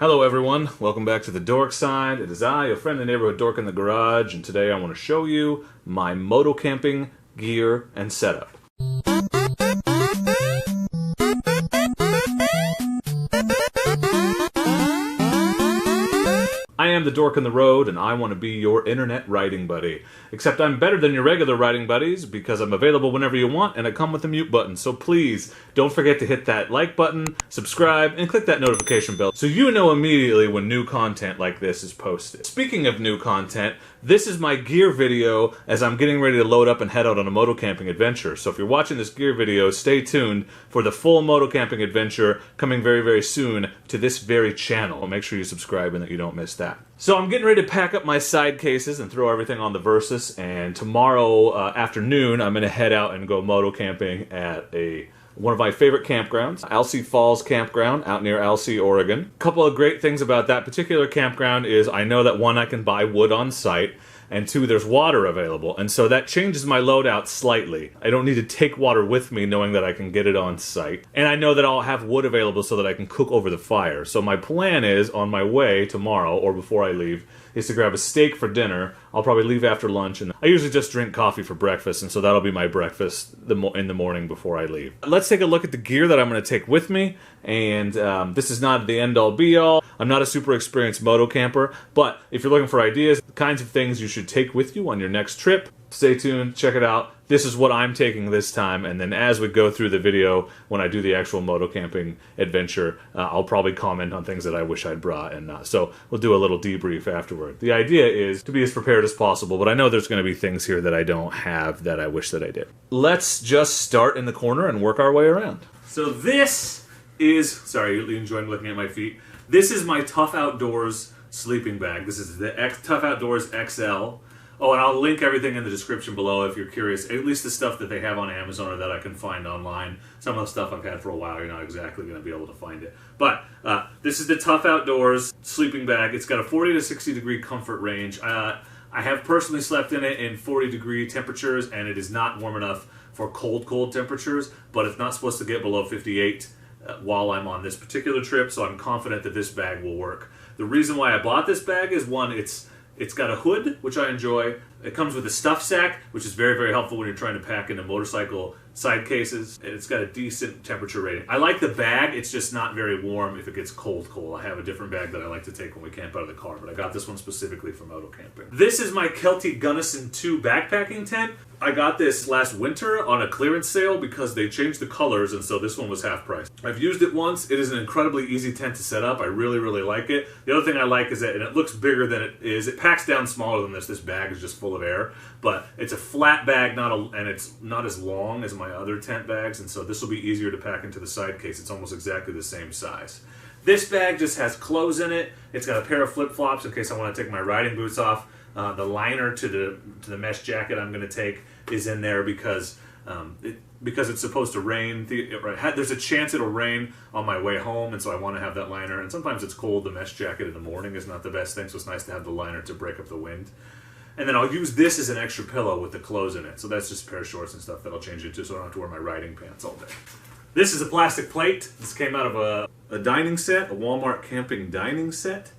Hello everyone, welcome back to the Dork side. It is I, your friendly neighborhood Dork in the garage, and today I want to show you my motocamping gear and setup. I am the Dork on the road, and I want to be your internet riding buddy. Except I'm better than your regular riding buddies because I'm available whenever you want and I come with a mute button. So please, don't forget to hit that like button, subscribe, and click that notification bell so you know immediately when new content like this is posted. Speaking of new content, this is my gear video as I'm getting ready to load up and head out on a motocamping adventure. So if you're watching this gear video, stay tuned for the full motocamping adventure coming very, very soon to this very channel. Make sure you subscribe and that you don't miss that. So I'm getting ready to pack up my side cases and throw everything on the Versys, and tomorrow afternoon I'm going to head out and go motocamping at one of my favorite campgrounds, Alsea Falls Campground out near Alsea, Oregon. A couple of great things about that particular campground is I know that one, I can buy wood on site, and two, there's water available, and so that changes my loadout slightly. I don't need to take water with me knowing that I can get it on site. And I know that I'll have wood available so that I can cook over the fire. So my plan is, on my way tomorrow, or before I leave, is to grab a steak for dinner. I'll probably leave after lunch, and I usually just drink coffee for breakfast, and so that'll be my breakfast in the morning before I leave. Let's take a look at the gear that I'm going to take with me, and this is not the end-all be-all. I'm not a super experienced moto camper, but if you're looking for ideas, the kinds of things you should take with you on your next trip, stay tuned, check it out. This is what I'm taking this time, and then as we go through the video, when I do the actual motocamping adventure, I'll probably comment on things that I wish I'd brought and not. So we'll do a little debrief afterward. The idea is to be as prepared as possible, but I know there's going to be things here that I don't have that I wish that I did. Let's just start in the corner and work our way around. So this is, sorry, you enjoying looking at my feet. This is my Tough Outdoors sleeping bag. This is the Tough Outdoors XL. Oh, and I'll link everything in the description below if you're curious, at least the stuff that they have on Amazon or that I can find online. Some of the stuff I've had for a while, you're not exactly going to be able to find it. But this is the Tough Outdoors sleeping bag. It's got a 40 to 60 degree comfort range. I have personally slept in it in 40 degree temperatures, and it is not warm enough for cold temperatures, but it's not supposed to get below 58 while I'm on this particular trip, so I'm confident that this bag will work. The reason why I bought this bag is, one, it's got a hood, which I enjoy. It comes with a stuff sack, which is very, very helpful when you're trying to pack into motorcycle side cases. And it's got a decent temperature rating. I like the bag, it's just not very warm if it gets cold. I have a different bag that I like to take when we camp out of the car, but I got this one specifically for moto camping. This is my Kelty Gunnison 2 backpacking tent. I got this last winter on a clearance sale because they changed the colors, and so this one was half price. I've used it once. It is an incredibly easy tent to set up. I really, really like it. The other thing I like is that, and it looks bigger than it is, it packs down smaller than this. This bag is just full of air, but it's a flat bag, and it's not as long as my other tent bags, and so this will be easier to pack into the side case. It's almost exactly the same size. This bag just has clothes in it. It's got a pair of flip-flops in case I want to take my riding boots off. The liner to the mesh jacket I'm going to take is in there because it's supposed to rain. There's a chance it'll rain on my way home, and so I want to have that liner. And sometimes it's cold. The mesh jacket in the morning is not the best thing, so it's nice to have the liner to break up the wind. And then I'll use this as an extra pillow with the clothes in it. So that's just a pair of shorts and stuff that I'll change into so I don't have to wear my riding pants all day. This is a plastic plate. This came out of a dining set, a Walmart camping dining set.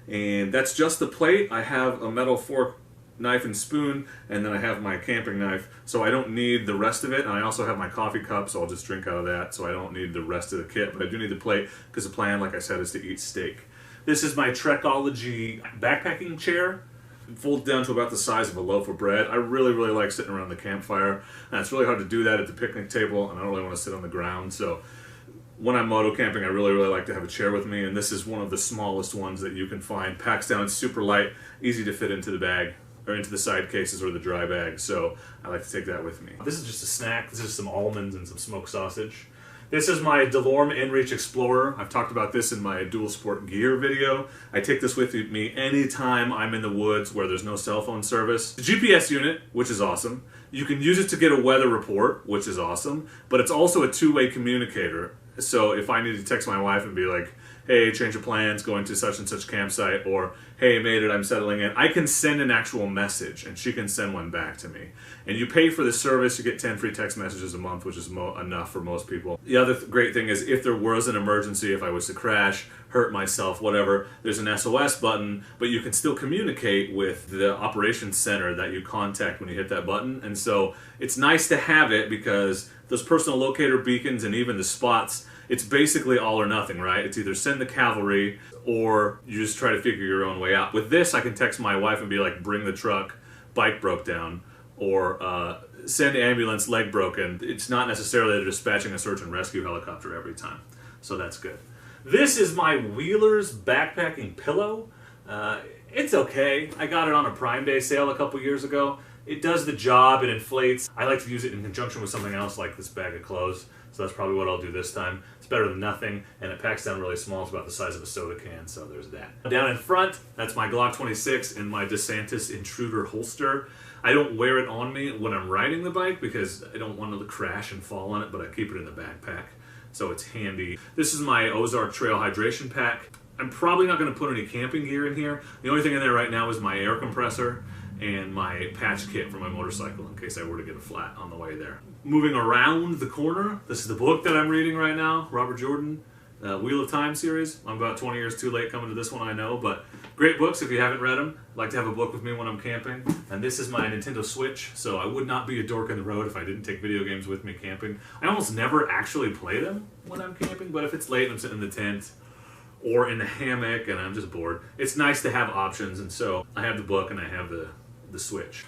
And that's just the plate. I have a metal fork, knife, and spoon, and then I have my camping knife, so I don't need the rest of it. And I also have my coffee cup, so I'll just drink out of that, so I don't need the rest of the kit. But I do need the plate because the plan, like I said, is to eat steak. This is my Trekology backpacking chair. It folds down to about the size of a loaf of bread. I really, really like sitting around the campfire, and it's really hard to do that at the picnic table, and I don't really want to sit on the ground, so when I'm moto camping, I really, really like to have a chair with me, and this is one of the smallest ones that you can find. Packs down, it's super light, easy to fit into the bag, or into the side cases or the dry bag, so I like to take that with me. This is just a snack. This is some almonds and some smoked sausage. This is my DeLorme InReach Explorer. I've talked about this in my dual sport gear video. I take this with me anytime I'm in the woods where there's no cell phone service. The GPS unit, which is awesome. You can use it to get a weather report, which is awesome, but it's also a two-way communicator. So if I need to text my wife and be like, hey, change of plans, going to such and such campsite, or hey, made it, I'm settling in, I can send an actual message and she can send one back to me. And you pay for the service, you get 10 free text messages a month, which is enough for most people. The other great thing is if there was an emergency, if I was to crash, hurt myself, whatever. There's an SOS button, but you can still communicate with the operations center that you contact when you hit that button. And so it's nice to have it because those personal locator beacons and even the spots, it's basically all or nothing, right? It's either send the cavalry or you just try to figure your own way out. With this, I can text my wife and be like, bring the truck, bike broke down, or send ambulance, leg broken. It's not necessarily they're dispatching a search and rescue helicopter every time. So that's good. This is my Wheeler's backpacking pillow. It's okay. I got it on a Prime Day sale a couple years ago. It does the job, it inflates. I like to use it in conjunction with something else like this bag of clothes. So that's probably what I'll do this time. It's better than nothing, and it packs down really small. It's about the size of a soda can, so there's that. Down in front, that's my Glock 26 and my DeSantis Intruder holster. I don't wear it on me when I'm riding the bike because I don't want to crash and fall on it, but I keep it in the backpack, so it's handy. This is my Ozark Trail Hydration Pack. I'm probably not going to put any camping gear in here. The only thing in there right now is my air compressor and my patch kit for my motorcycle in case I were to get a flat on the way there. Moving around the corner, this is the book that I'm reading right now, Robert Jordan, Wheel of Time series. I'm about 20 years too late coming to this one, I know, but great books if you haven't read them. I'd like to have a book with me when I'm camping. And this is my Nintendo Switch, so I would not be a dork in the road if I didn't take video games with me camping. I almost never actually play them when I'm camping, but if it's late and I'm sitting in the tent or in the hammock and I'm just bored, it's nice to have options, and so I have the book and I have the Switch.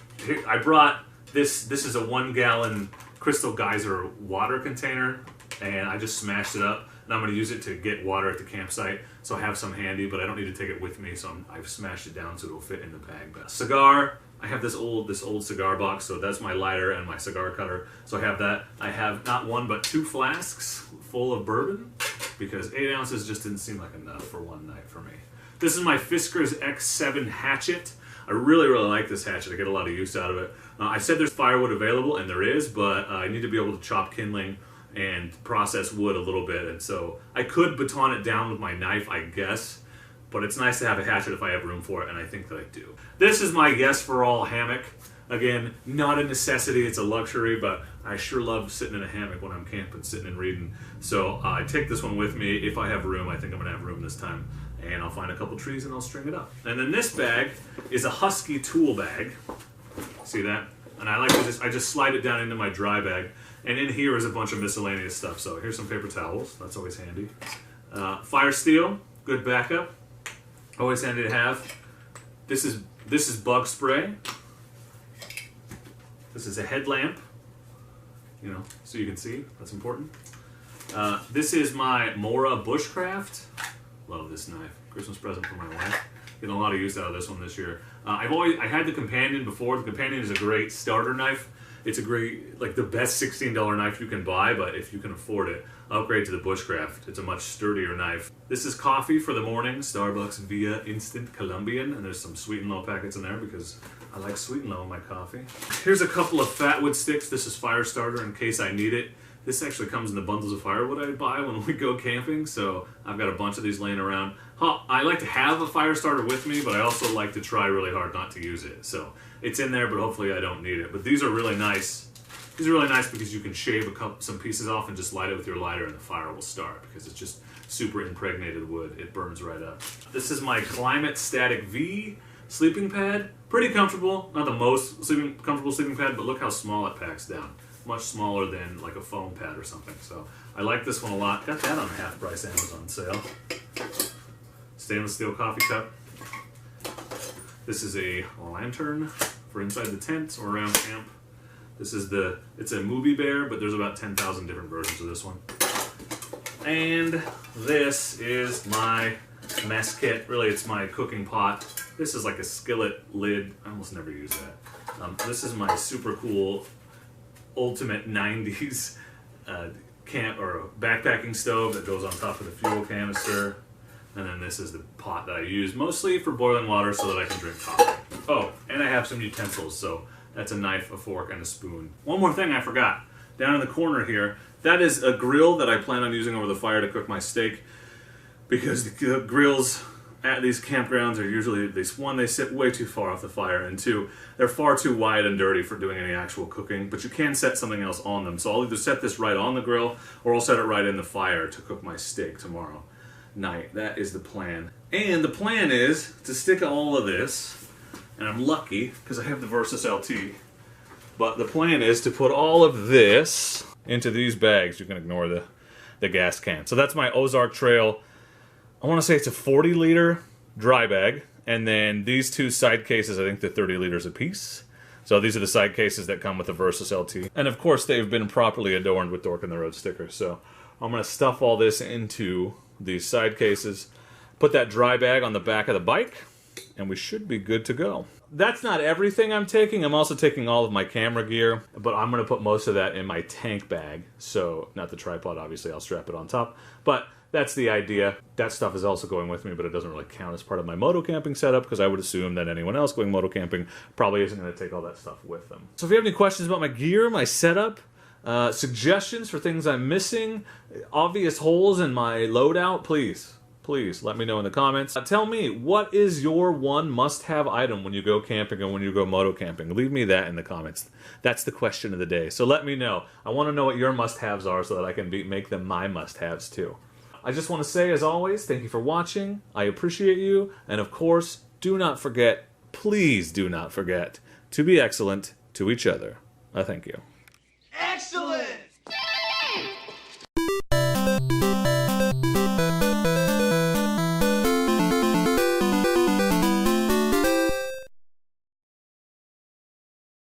I brought this is a 1-gallon Crystal Geyser water container, and I just smashed it up, and I'm going to use it to get water at the campsite, so I have some handy, but I don't need to take it with me, so I've smashed it down so it'll fit in the bag best. Cigar, I have this old cigar box, so that's my lighter and my cigar cutter, so I have that. I have not one but 2 flasks full of bourbon, because 8 ounces just didn't seem like enough for one night for me. This is my Fiskars X7 hatchet. I really, really like this hatchet. I get a lot of use out of it. I said there's firewood available, and there is, but I need to be able to chop kindling and process wood a little bit, and so I could baton it down with my knife, I guess, but it's nice to have a hatchet if I have room for it, and I think that I do. This is my Yes for All hammock. Again, not a necessity, it's a luxury, but I sure love sitting in a hammock when I'm camping, sitting and reading. So I take this one with me if I have room. I think I'm going to have room this time. And I'll find a couple trees and I'll string it up. And then this bag is a Husky tool bag. See that? And I like to I just slide it down into my dry bag. And in here is a bunch of miscellaneous stuff. So here's some paper towels. That's always handy. Fire steel, good backup. Always handy to have. This is bug spray. This is a headlamp. You know, so you can see. That's important. This is my Mora Bushcraft. Love this knife. Christmas present for my wife. Getting a lot of use out of this one this year. I had the Companion before. The Companion is a great starter knife. It's a great, like the best $16 knife you can buy, but if you can afford it, upgrade to the Bushcraft. It's a much sturdier knife. This is coffee for the morning, Starbucks Via Instant Colombian, and there's some sweet and low packets in there because I like sweet and low in my coffee. Here's a couple of fatwood sticks. This is fire starter in case I need it. This actually comes in the bundles of firewood I buy when we go camping, so I've got a bunch of these laying around. I like to have a fire starter with me, but I also like to try really hard not to use it. So it's in there, but hopefully I don't need it. But these are really nice. These are really nice because you can shave some pieces off and just light it with your lighter and the fire will start because it's just super impregnated wood. It burns right up. This is my Climate Static V sleeping pad. Pretty comfortable. Not the most comfortable sleeping pad, but look how small it packs down. Much smaller than like a foam pad or something. So I like this one a lot. Got that on a half price Amazon sale. Stainless steel coffee cup. This is a lantern for inside the tent or around camp. This is it's a movie bear, but there's about 10,000 different versions of this one. And this is my mess kit. Really, it's my cooking pot. This is like a skillet lid. I almost never use that. This is my super cool ultimate 90s camp or backpacking stove that goes on top of the fuel canister. And then this is the pot that I use mostly for boiling water so that I can drink coffee. Oh, and I have some utensils, so that's a knife, a fork, and a spoon. One more thing I forgot. Down in the corner here, that is a grill that I plan on using over the fire to cook my steak, because the grills at these campgrounds are usually, they sit way too far off the fire, and 2, they're far too wide and dirty for doing any actual cooking, but you can set something else on them. So I'll either set this right on the grill, or I'll set it right in the fire to cook my steak tomorrow. night. That is the plan. And the plan is to stick all of this, and I'm lucky because I have the Versys LT, but the plan is to put all of this into these bags. You can ignore the gas can. So that's my Ozark Trail. I want to say it's a 40-liter dry bag, and then these two side cases, I think they're 30 liters apiece. So these are the side cases that come with the Versys LT. And of course they've been properly adorned with Dork on the Road stickers. So I'm going to stuff all this into these side cases, put that dry bag on the back of the bike, and we should be good to go. That's not everything I'm taking. I'm also taking all of my camera gear, but I'm going to put most of that in my tank bag. So, not the tripod, obviously, I'll strap it on top. But that's the idea. That stuff is also going with me, but it doesn't really count as part of my motocamping setup because I would assume that anyone else going motocamping probably isn't going to take all that stuff with them. So if you have any questions about my gear, my setup, suggestions for things I'm missing, obvious holes in my loadout, please let me know in the comments. Tell me, what is your one must-have item when you go camping and when you go motocamping? Leave me that in the comments. That's the question of the day. So let me know. I want to know what your must-haves are so that I can make them my must-haves too. I just want to say, as always, thank you for watching. I appreciate you. And of course, do not forget, please do not forget, to be excellent to each other. I thank you.